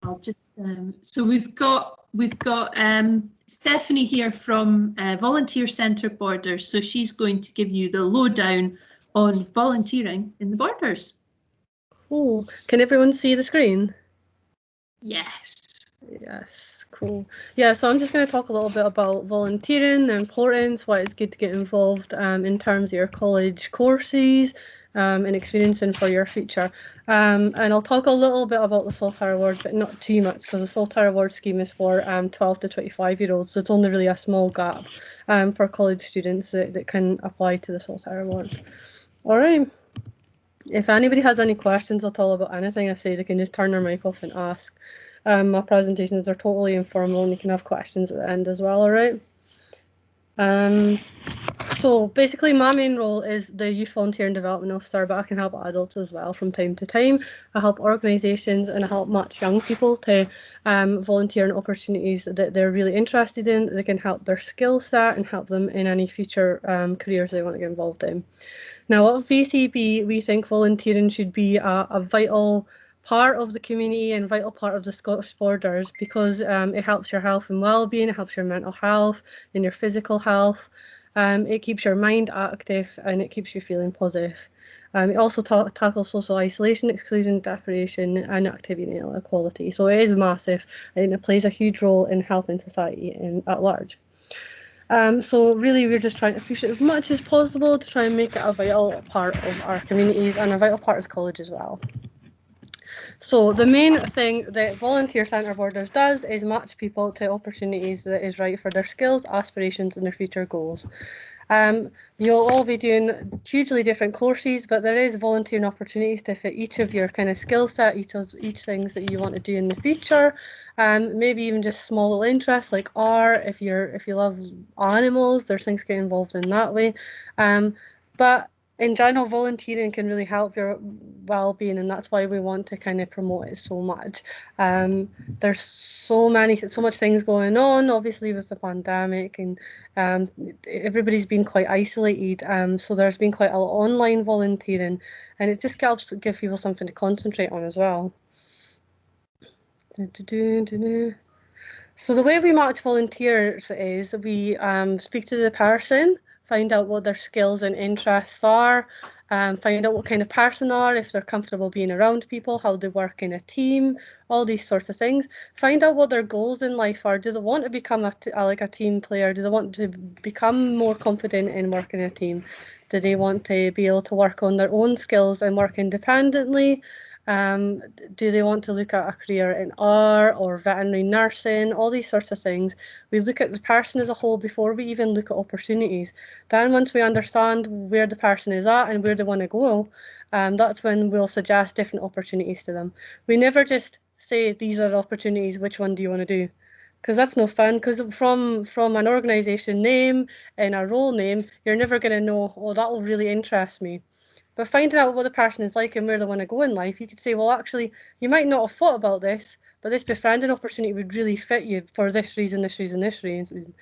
I'll just so we've got Stephanie here from Volunteer Centre Borders, so she's going to give you the lowdown on volunteering in the Borders. Cool. Can everyone see the screen? Yes. Yes, cool. Yeah, so I'm just going to talk a little bit about volunteering, the importance, why it's good to get involved in terms of your college courses and experiencing for your future. And I'll talk a little bit about the Saltire Awards, but not too much, because the Saltire Award scheme is for 12 to 25-year-olds, so it's only really a small gap for college students that can apply to the Saltire Awards. All right. If anybody has any questions at all about anything I say, they can just turn their mic off and ask. My presentations are totally informal and you can have questions at the end as well, all right? So basically my main role is the Youth Volunteer and Development Officer, but I can help adults as well from time to time. I help organisations and I help match young people to volunteer in opportunities that they're really interested in. They can help their skill set and help them in any future careers they want to get involved in. Now at VCB, we think volunteering should be a vital part of the community and vital part of the Scottish Borders, because it helps your health and well-being, it helps your mental health and your physical health. It keeps your mind active and it keeps you feeling positive. It also tackles social isolation, exclusion, deprivation and activity inequality. So it is massive and it plays a huge role in helping society at large. So really we're just trying to push it as much as possible to try and make it a vital part of our communities and a vital part of the college as well. So the main thing that Volunteer Centre Borders does is match people to opportunities that is right for their skills, aspirations and their future goals. You'll all be doing hugely different courses, but there is volunteering opportunities to fit each of your kind of skill set, each things that you want to do in the future. Maybe even just small little interests like art. If you love animals, there's things get involved in that way. But in general, volunteering can really help your well-being, and that's why we want to kind of promote it so much. There's so much things going on, obviously with the pandemic, and everybody's been quite isolated. So there's been quite a lot of online volunteering, and it just helps give people something to concentrate on as well. So the way we match volunteers is we speak to the person, find out what their skills and interests are, find out what kind of person they are, if they're comfortable being around people, how they work in a team, all these sorts of things. Find out what their goals in life are. Do they want to become like a team player? Do they want to become more confident in working in a team? Do they want to be able to work on their own skills and work independently? Do they want to look at a career in art or veterinary nursing, all these sorts of things? We look at the person as a whole before we even look at opportunities. Then once we understand where the person is at and where they want to go, that's when we'll suggest different opportunities to them. We never just say, these are the opportunities, which one do you want to do? Because that's no fun, because from an organisation name and a role name, you're never going to know, oh, that will really interest me. But finding out what the person is like and where they want to go in life, you could say, well, actually, you might not have thought about this, but this befriending opportunity would really fit you for this reason, this reason, this reason.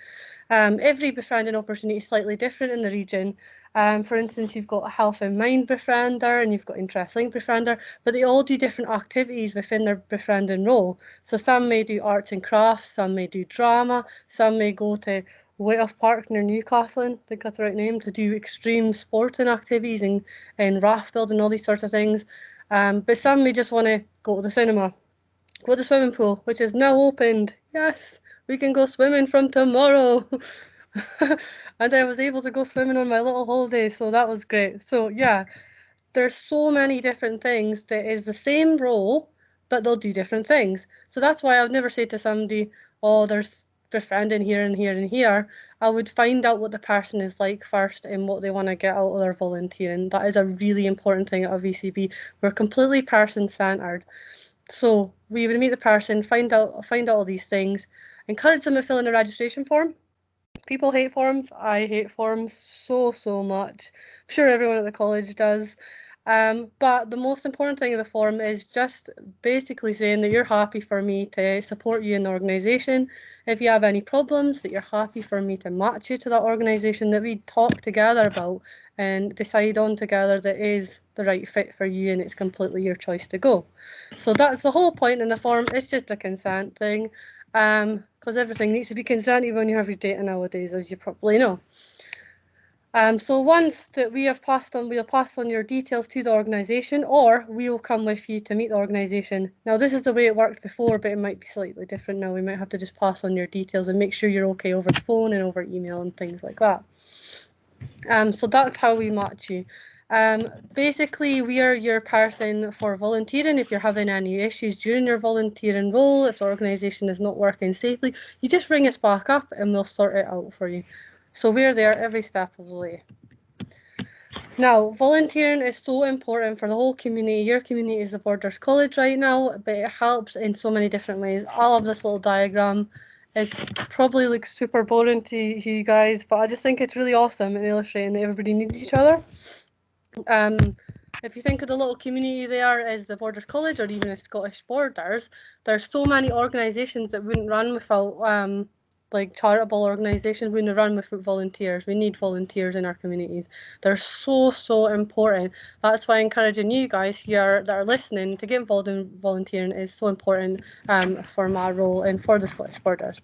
Every befriending opportunity is slightly different in the region. For instance, you've got a health and mind befriender and you've got interest link befriender, but they all do different activities within their befriending role. So some may do arts and crafts, some may do drama, some may go to Whitehall Park near Newcastle, I think that's the right name, to do extreme sporting activities and raft building, all these sorts of things. But some may just want to go to the cinema, go to the swimming pool, which is now opened. Yes, we can go swimming from tomorrow. And I was able to go swimming on my little holiday, so that was great. So yeah, there's so many different things that is the same role, but they'll do different things. So that's why I would never say to somebody, oh, there's befriending here and here and here. I would find out what the person is like first and what they want to get out of their volunteering. That is a really important thing at a VCB. We're completely person-centered. So we would meet the person, find out all these things, encourage them to fill in a registration form. People hate forms. I hate forms so much. I'm sure everyone at the college does. But the most important thing in the form is just basically saying that you're happy for me to support you in the organisation. If you have any problems, that you're happy for me to match you to that organisation that we talk together about and decide on together that is the right fit for you and it's completely your choice to go. So that's the whole point in the form. It's just a consent thing, because everything needs to be consented when you have your data nowadays, as you probably know. So once that we have passed on, we'll pass on your details to the organisation, or we'll come with you to meet the organisation. Now, this is the way it worked before, but it might be slightly different now. We might have to just pass on your details and make sure you're okay over the phone and over email and things like that. So that's how we match you. Basically, we are your person for volunteering. If you're having any issues during your volunteering role, if the organisation is not working safely, you just ring us back up and we'll sort it out for you. So we're there every step of the way. Now, volunteering is so important for the whole community. Your community is the Borders College right now, but it helps in so many different ways. I love this little diagram. It probably looks super boring to you guys, but I just think it's really awesome in illustrating that everybody needs each other. If you think of the little community there as the Borders College or even the Scottish Borders, there's so many organisations that wouldn't run without like charitable organisations wouldn't run without volunteers. We need volunteers in our communities. They're so important. That's why encouraging you guys here that are listening to get involved in volunteering is so important for my role and for the Scottish Borders.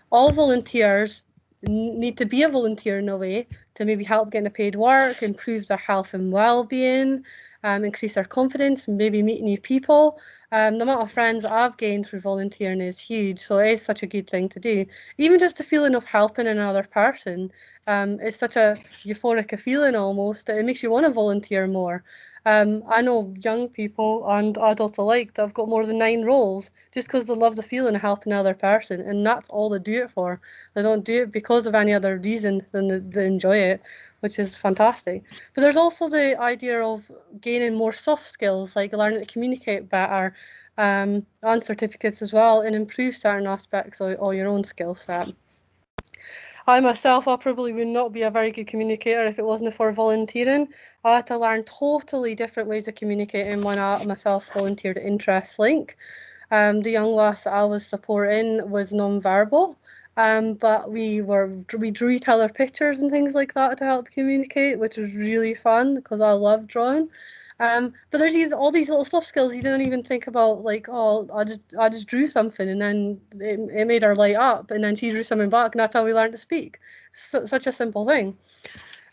All volunteers need to be a volunteer in a way to maybe help get into paid work, improve their health and well-being, increase their confidence, maybe meet new people. The amount of friends that I've gained through volunteering is huge, so it is such a good thing to do. Even just the feeling of helping another person is such a euphoric feeling almost that it makes you want to volunteer more. I know young people and adults alike that have got more than 9 roles just because they love the feeling of helping another person, and that's all they do it for. They don't do it because of any other reason than they enjoy it, which is fantastic. But there's also the idea of gaining more soft skills, like learning to communicate better, and certificates as well, and improve certain aspects of your own skill set. I myself, I probably would not be a very good communicator if it wasn't for volunteering. I had to learn totally different ways of communicating when I myself volunteered at Interest Link. The young lass that I was supporting was non-verbal, but we drew each other pictures and things like that to help communicate, which was really fun because I love drawing. But there's all these little soft skills you didn't even think about, like, oh, I just drew something and then it made her light up, and then she drew something back, and that's how we learned to speak. Such a simple thing.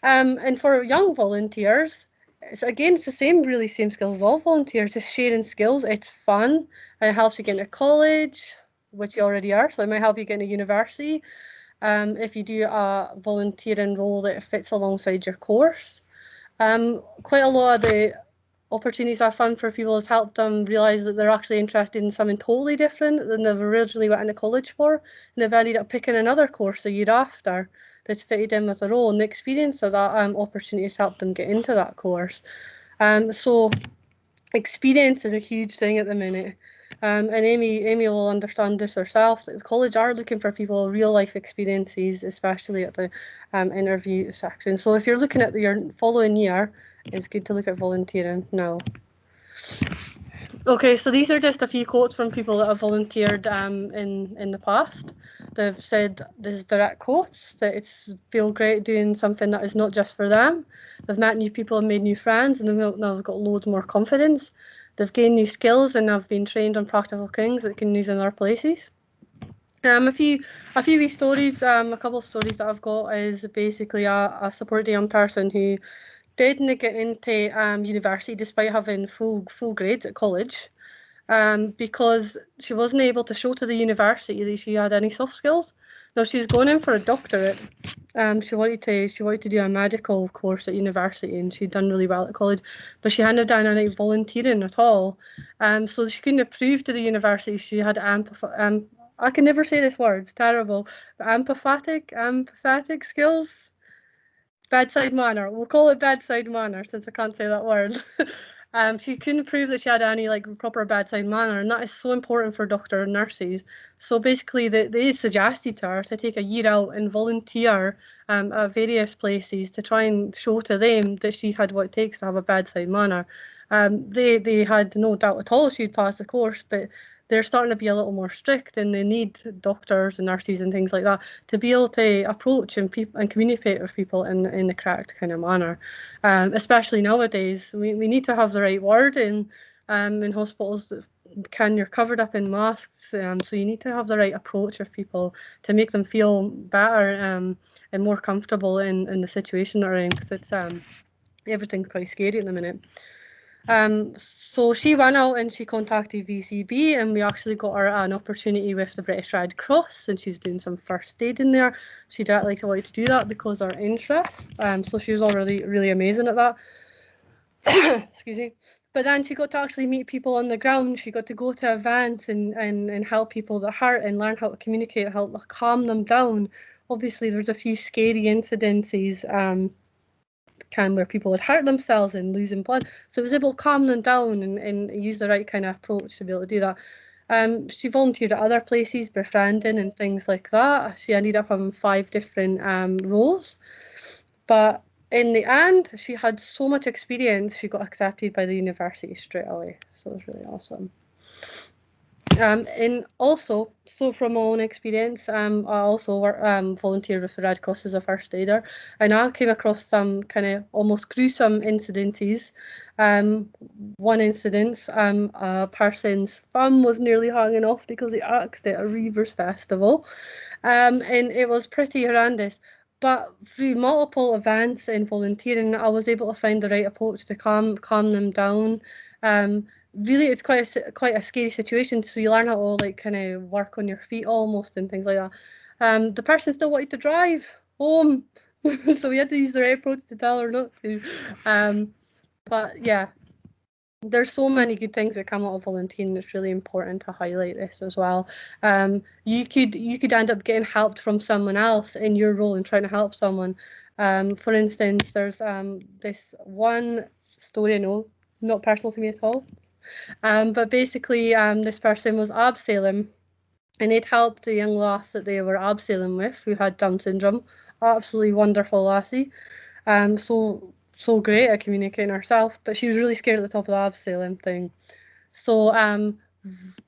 And for young volunteers, it's the same skills as all volunteers, just sharing skills. It's fun and it helps you get into college, which you already are, so it might help you get into university. If you do a volunteering role that fits alongside your course. Quite a lot of the opportunities I've found for people has helped them realise that they're actually interested in something totally different than they've originally went into college for, and they've ended up picking another course a year after that's fitted in with their role, and the experience of that opportunity has helped them get into that course. So experience is a huge thing at the minute. And Amy will understand this herself, that the college are looking for people real life experiences, especially at the interview section. So if you're looking at your following year, it's good to look at volunteering now. Okay, so these are just a few quotes from people that have volunteered in the past. They've said, this is direct quotes, that it's feel great doing something that is not just for them. They've met new people and made new friends, and now they've got loads more confidence. They've gained new skills and have been trained on practical things that they can use in other places. A few wee stories, a couple of stories that I've got is basically I supported a young person who didn't get into university despite having full grades at college, because she wasn't able to show to the university that she had any soft skills. Now she's going in for a doctorate. She wanted to do a medical course at university, and she'd done really well at college, but she hadn't done any volunteering at all. So she couldn't prove to the university she had I can never say this word, it's terrible. Empathetic skills. Bedside manner. We'll call it bedside manner since I can't say that word. She couldn't prove that she had any like proper bedside manner, and that is so important for doctors and nurses. So basically, they suggested to her to take a year out and volunteer at various places to try and show to them that she had what it takes to have a bedside manner. They had no doubt at all she'd pass the course, but they're starting to be a little more strict, and they need doctors and nurses and things like that to be able to approach and communicate with people in the correct kind of manner. Especially nowadays, we need to have the right wording in hospitals. You're covered up in masks, so you need to have the right approach with people to make them feel better and more comfortable in the situation they're in, because it's everything's quite scary at the minute. So she went out and she contacted VCB, and we actually got her an opportunity with the British Red Cross, and she was doing some first aid in there. She directly wanted to do that because of her interest. So she was already really amazing at that. Excuse me. But then she got to actually meet people on the ground. She got to go to events and help people that hurt and learn how to communicate, help calm them down. Obviously, there's a few scary incidences where people would hurt themselves and losing blood. So it was able to calm them down and use the right kind of approach to be able to do that. She volunteered at other places, befriending and things like that. She ended up having 5 different roles. But in the end, she had so much experience, she got accepted by the university straight away. So it was really awesome. And also, so from my own experience, I also volunteered with the Red Cross as a first aider, and I came across some kind of almost gruesome incidences. One incident, a person's thumb was nearly hanging off because he axed at a Reivers festival, and it was pretty horrendous. But through multiple events and volunteering, I was able to find the right approach to calm them down. Really, it's quite a scary situation, so you learn how to like kind of work on your feet almost and things like that. The person still wanted to drive home, so we had to use the right approach to tell her not to. But yeah, there's so many good things that come out of volunteering. It's really important to highlight this as well. You could end up getting helped from someone else in your role and trying to help someone. For instance, there's this one story I know, not personal to me at all. But basically, this person was abseiling, and they'd helped a young lass that they were abseiling with who had Down syndrome. Absolutely wonderful lassie. So great at communicating herself, but she was really scared at the top of the abseiling thing. So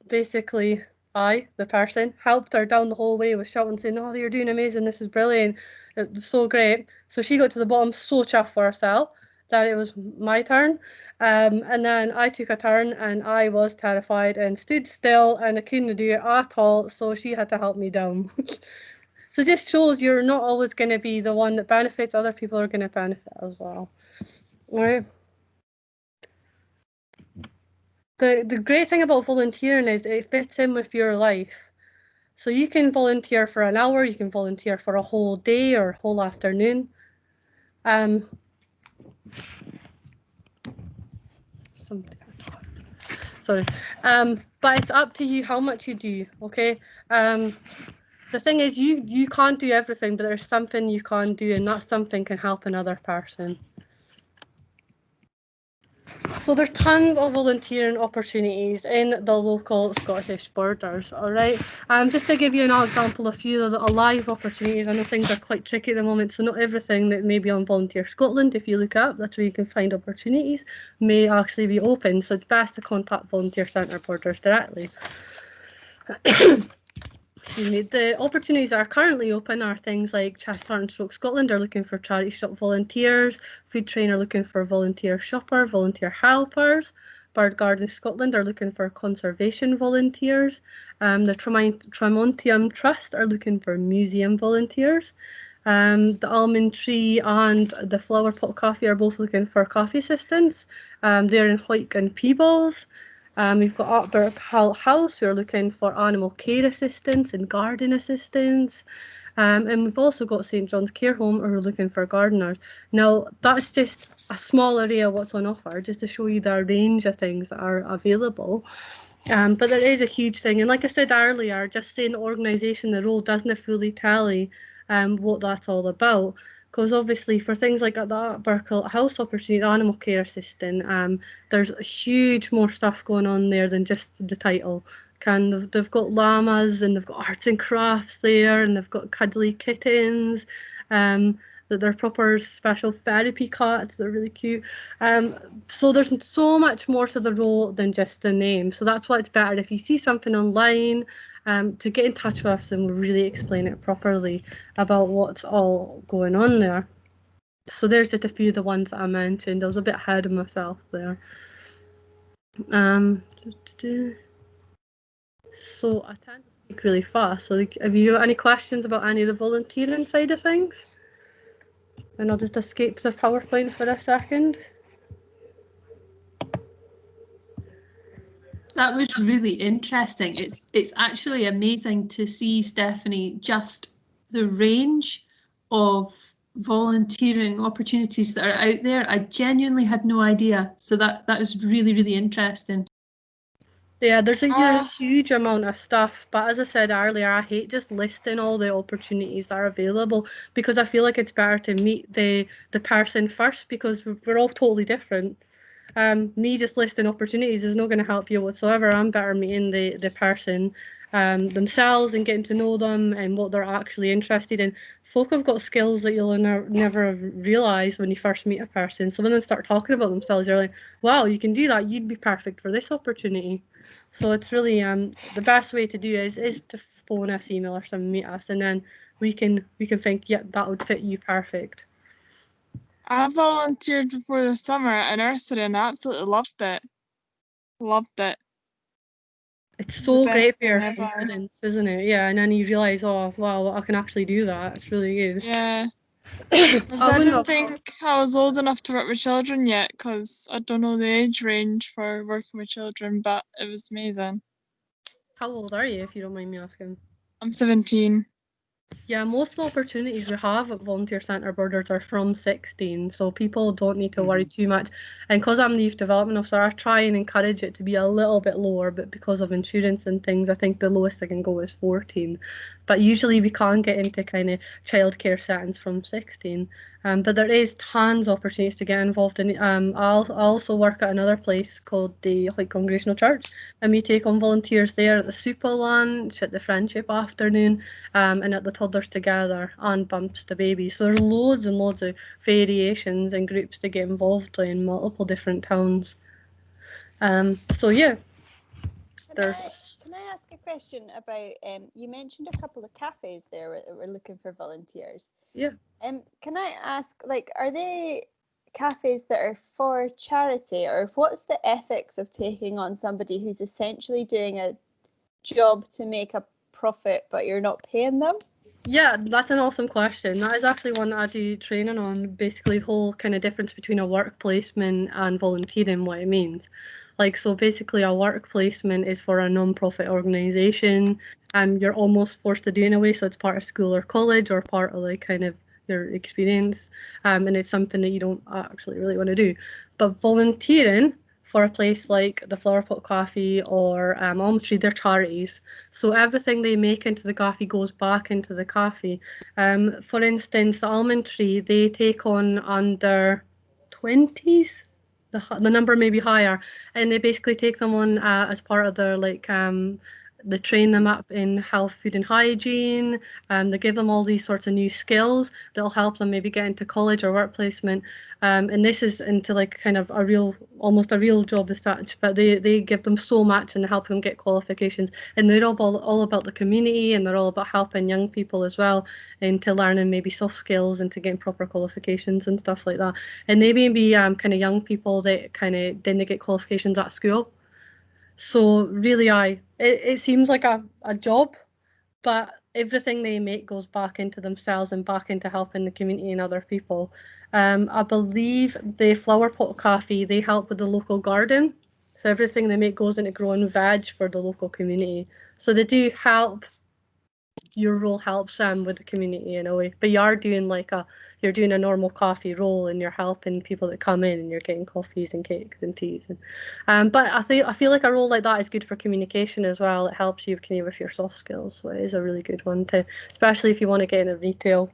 basically, the person, helped her down the whole way with shouting, saying, "Oh, you're doing amazing, this is brilliant, it's so great." So she got to the bottom so chuffed for herself that it was my turn. And then I took a turn and I was terrified and stood still and I couldn't do it at all, so she had to help me down. So just shows you're not always going to be the one that benefits, other people are going to benefit as well. All right. The great thing about volunteering is it fits in with your life. So you can volunteer for an hour, you can volunteer for a whole day or a whole afternoon. Sorry. But it's up to you how much you do, okay? The thing is, you can't do everything, but there's something you can do, and that something can help another person. So there's tons of volunteering opportunities in the local Scottish borders, all right? Just to give you an example, a few of the live opportunities. I know things are quite tricky at the moment, so not everything that may be on Volunteer Scotland, if you look up, that's where you can find opportunities, may actually be open, so it's best to contact Volunteer Centre Borders directly. The opportunities that are currently open are things like Chest Heart and Stroke Scotland are looking for charity shop volunteers, Food Train are looking for volunteer shopper, volunteer helpers, Bird Garden Scotland are looking for conservation volunteers, the Tremontium Trust are looking for museum volunteers, the Almond Tree and the Flower Pot Coffee are both looking for coffee assistants. They're in Hoyk and Peebles. We've got Artburg House who are looking for animal care assistants and garden assistants. And we've also got St John's Care Home who are looking for gardeners. Now, that's just a small area of what's on offer, just to show you the range of things that are available. But there is a huge thing. And like I said earlier, just saying the organisation, the role doesn't fully tally what that's all about. because obviously for things like that Burkle House opportunity, the animal care assistant, there's huge more stuff going on there than just the title. They've got llamas and they've got arts and crafts there, and they've got cuddly kittens. That they're proper special therapy cats. They're really cute. So there's so much more to the role than just the name. So that's why it's better if you see something online, to get in touch with us and really explain it properly about what's all going on there. So there's just a few of the ones that I mentioned. I was a bit ahead of myself there. So I tend to speak really fast. So have you got any questions about any of the volunteering side of things? And I'll just escape the PowerPoint for a second. That was really interesting. It's actually amazing to see, Stephanie, just the range of volunteering opportunities that are out there. I genuinely had no idea. So that is really, really interesting. Yeah, there's a huge amount of stuff, but as I said earlier, I hate just listing all the opportunities that are available, because I feel like it's better to meet the person first, because we're all totally different. Me just listing opportunities is not going to help you whatsoever. I'm better meeting the person themselves and getting to know them and what they're actually interested in. Folk have got skills that you'll never realise when you first meet a person. So when they start talking about themselves, you're like, wow, you can do that. You'd be perfect for this opportunity. So it's really the best way to do it is to phone us, email us, and meet us, and then we can think, yeah, that would fit you perfect. I volunteered before the summer at a nursery and I absolutely loved it. Loved it. It's so great for your confidence, isn't it? Yeah, and then you realise, oh, wow, I can actually do that. It's really good. Yeah. I didn't think I was old enough to work with children yet, because I don't know the age range for working with children, but it was amazing. How old are you, if you don't mind me asking? I'm 17. Yeah, most of the opportunities we have at Volunteer Centre Borders are from 16, so people don't need to worry too much. And because I'm the Youth Development Officer, I try and encourage it to be a little bit lower, but because of insurance and things, I think the lowest I can go is 14. But usually we can't get into kind of childcare settings from 16. But there is tons of opportunities to get involved in. I also work at another place called the White Congregational Church, and we take on volunteers there at the Super Lunch, at the Friendship Afternoon, and at the Toddlers Together and Bumps to Babies. So there's loads and loads of variations and groups to get involved in multiple different towns. So yeah. Can I ask a question about, you mentioned a couple of cafes there that were looking for volunteers. Yeah. Can I ask, like, are they cafes that are for charity, or what's the ethics of taking on somebody who's essentially doing a job to make a profit but you're not paying them? Yeah, that's an awesome question. That is actually one that I do training on, basically the whole kind of difference between a work placement and volunteering, what it means. Like, so basically a work placement is for a non-profit organisation, and you're almost forced to do in a way, so it's part of school or college or part of like kind of your experience, and it's something that you don't actually really want to do. But volunteering for a place like the Flower Pot Coffee or Almond Tree, they're charities. So everything they make into the coffee goes back into the coffee. For instance, the Almond Tree, they take on under 20s. The number may be higher, and they basically take them on as part of their like they train them up in health, food and hygiene, they give them all these sorts of new skills that'll help them maybe get into college or work placement, and this is into like kind of almost a real job as such, but they give them so much and help them get qualifications, and they're all about the community, and they're all about helping young people as well into learning maybe soft skills and to getting proper qualifications and stuff like that. And they may be kind of young people that kind of then they get qualifications at school. So really, it seems like a job, but everything they make goes back into themselves and back into helping the community and other people. I believe the Flower Pot Cafe, they help with the local garden. So everything they make goes into growing veg for the local community. So they do help. Your role helps them with the community in a way, but you're doing a normal coffee role, and you're helping people that come in, and you're getting coffees and cakes and teas. And but I feel like a role like that is good for communication as well. It helps you kind of with your soft skills, so it is a really good one to, especially if you want to get into retail.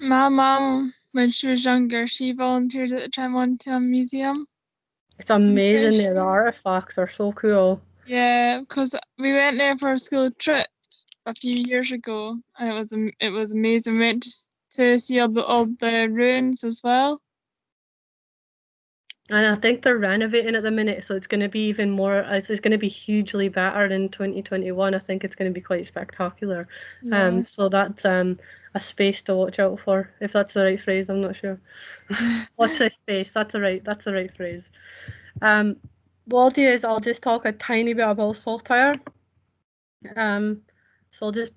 My mum, when she was younger, she volunteered at the Tremontium Museum. It's amazing. The artifacts are so cool. Yeah, because we went there for a school trip a few years ago, and it was amazing. We went to see all the ruins as well. And I think they're renovating at the minute, so it's going to be even more. It's going to be hugely better in 2021. I think it's going to be quite spectacular. Yeah. So that's a space to watch out for, if that's the right phrase. I'm not sure. Watch this space. That's the right phrase. What I'll do is I'll just talk a tiny bit about Saltire. So I'll just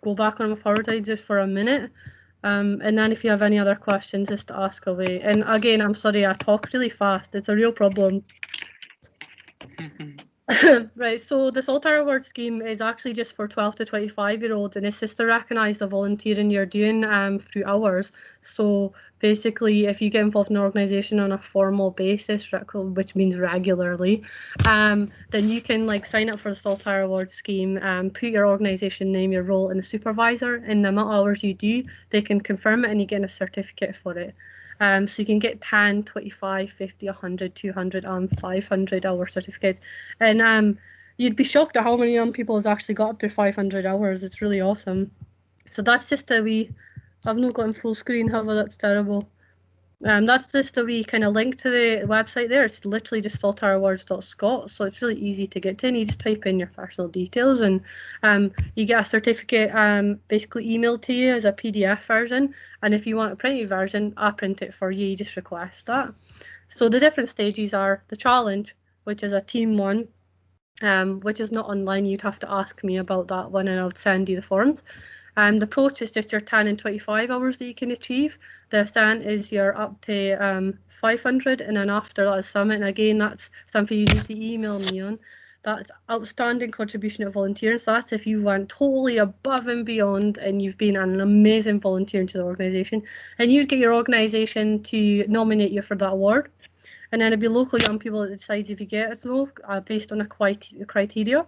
go back on my PowerPoint just for a minute. And then if you have any other questions, just ask away. And again, I'm sorry, I talk really fast. It's a real problem. Right, so the Saltire Award scheme is actually just for 12 to 25-year-olds, and it's just to recognise the volunteering you're doing through hours. So basically, if you get involved in an organisation on a formal basis, which means regularly, then you can sign up for the Saltire Award scheme, put your organisation name, your role, and the supervisor, and the amount of hours you do, they can confirm it and you get a certificate for it. So you can get 10, 25, 50, 100, 200 and 500 hour certificates. And you'd be shocked at how many young people has actually got up to 500 hours. It's really awesome. So that's just a wee, I've not gotten full screen, have I? That's terrible. That's just a wee kind of link to the website there. It's literally just saltireawards.scot, so it's really easy to get to, and you just type in your personal details and you get a certificate basically emailed to you as a PDF version, and if you want a printed version, I'll print it for you. You just request that. So the different stages are the challenge, which is a team one, which is not online. You'd have to ask me about that one and I would send you the forms. The approach is just your 10 and 25 hours that you can achieve. The ascent is your up to 500, and then after that is summit. And again, that's something you need to email me on. That's outstanding contribution to volunteering. So that's if you went totally above and beyond and you've been an amazing volunteer to the organisation. And you'd get your organisation to nominate you for that award. And then it'd be local young people that decides if you get it though, based on a criteria.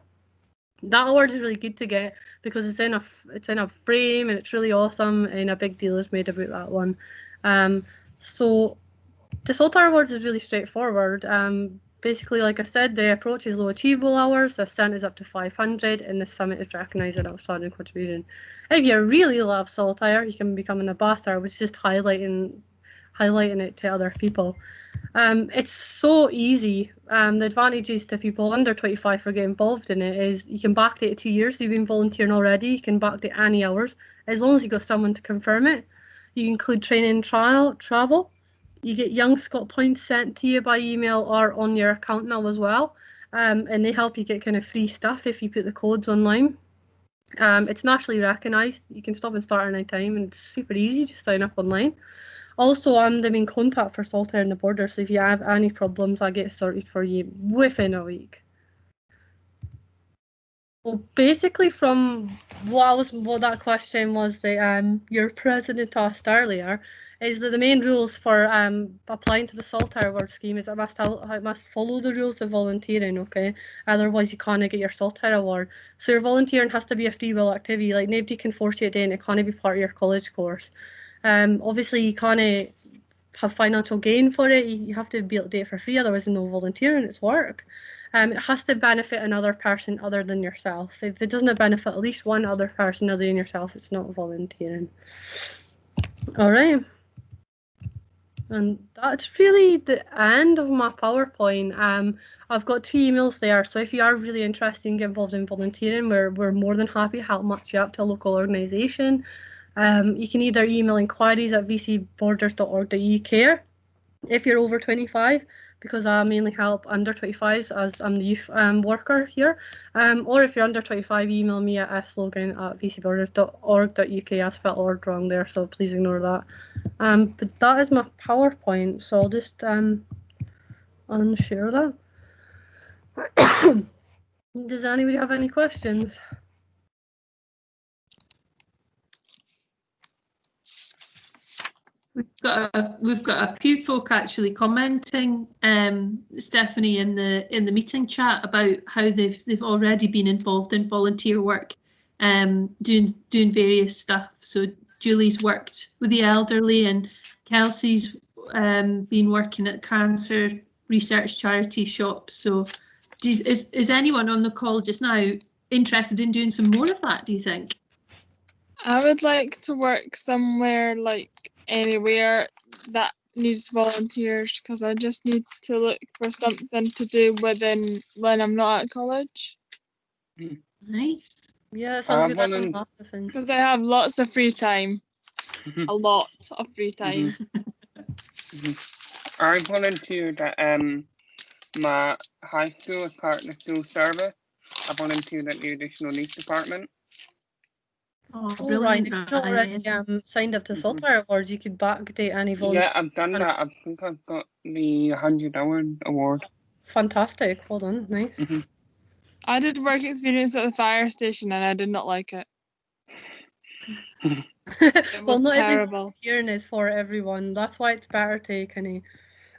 That award is really good to get because it's in a frame and it's really awesome, and a big deal is made about that one. So the Saltire Awards is really straightforward. Basically, like I said, the approach is low achievable hours, the ascent is up to 500, and the summit is recognised as an outstanding contribution. If you really love Saltire, you can become an ambassador, which is just highlighting it to other people. It's so easy. The advantages to people under 25 for getting involved in it is you can backdate it 2 years. You've been volunteering already. You can backdate any hours as long as you got someone to confirm it. You include training and travel. You get Young Scot points sent to you by email or on your account now as well. And they help you get kind of free stuff if you put the codes online. It's nationally recognised. You can stop and start at any time, and it's super easy. Just sign up online. Also, I'm the main contact for Saltire and the Border, so if you have any problems, I get sorted for you within a week. Well, basically, from what that question was that your president asked earlier, is that the main rules for applying to the Saltire Award scheme is it must follow the rules of volunteering, okay? Otherwise, you can't get your Saltire Award. So your volunteering has to be a free will activity. Like, nobody can force you to do it, and it can't be part of your college course. Obviously, you can't have financial gain for it. You have to be able to do it for free, otherwise there's no volunteering, it's work. It has to benefit another person other than yourself. If it doesn't benefit at least one other person other than yourself, it's not volunteering. All right. And that's really the end of my PowerPoint. I've got 2 emails there, so if you are really interested in getting involved in volunteering, we're more than happy to help match you up to a local organisation. You can either email inquiries at vcborders.org.uk if you're over 25, because I mainly help under 25s as I'm the youth worker here. Or if you're under 25, email me at slogan@vcborders.org.uk. I spelled org wrong there, so please ignore that. But that is my PowerPoint, so I'll just unshare that. Does anybody have any questions? We've got a few folk actually commenting, Stephanie, in the meeting chat about how they've already been involved in volunteer work, doing various stuff. So Julie's worked with the elderly, and Kelsey's been working at cancer research charity shops. So is anyone on the call just now interested in doing some more of that, do you think? I would like to work somewhere, like anywhere that needs volunteers, because I just need to look for something to do when I'm not at college. Nice. Yeah, it sounds good. That's a massive thing. Because I have lots of free time. A lot of free time. I volunteered at my high school as part of the school service. I volunteered at the additional needs department. Oh, Oh, brilliant, Ryan, if you've not already Ryan. signed up to Saltire Awards, you could backdate any volunteer. Yeah, I've done that. I think I've got the 100-hour award. Fantastic. Well done. Nice. I did work experience at the fire station and I did not like it. It was Well, not every terrible. volunteering is for everyone. That's why it's better to kind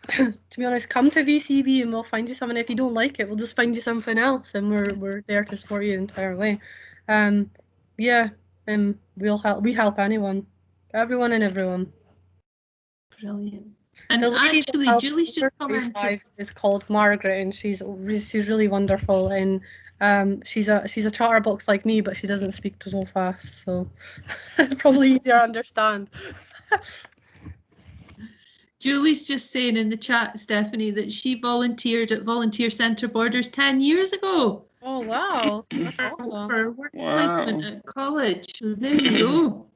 of, to be honest, come to VCB and we'll find you something. If you don't like it, we'll just find you something else, and we're there to support you the entire way. Yeah, we help anyone, everyone and everyone. Brilliant. And The lady actually, that Julie's just helps commented. 35 is called Margaret, and she's really wonderful, and she's a chatterbox like me, but she doesn't speak so fast, so probably easier to understand. Julie's just saying in the chat, Stephanie, that she volunteered at Volunteer Centre Borders 10 years ago. Oh wow, that's awesome. For work placement at college. So there you go.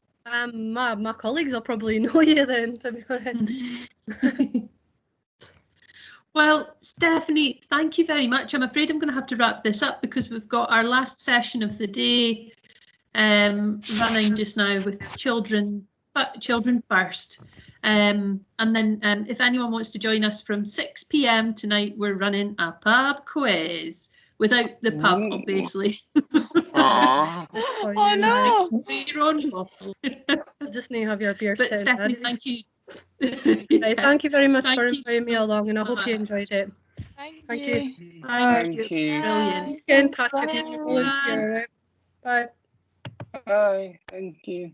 My colleagues will probably know you then, to be honest. Well, Stephanie, thank you very much. I'm afraid I'm going to have to wrap this up because we've got our last session of the day running just now with children first. And then if anyone wants to join us from 6 p.m. tonight, we're running a pub quiz. Without the pub, obviously. Oh no! Your own bottle. I just need to have your beer. But Stephanie, thank you. Thank you very much for Thank you inviting me so along, and I hope you much. enjoyed it. Thank you. Thank you. Brilliant. Please get in touch if you want to volunteer. Right? Bye. Bye. Thank you.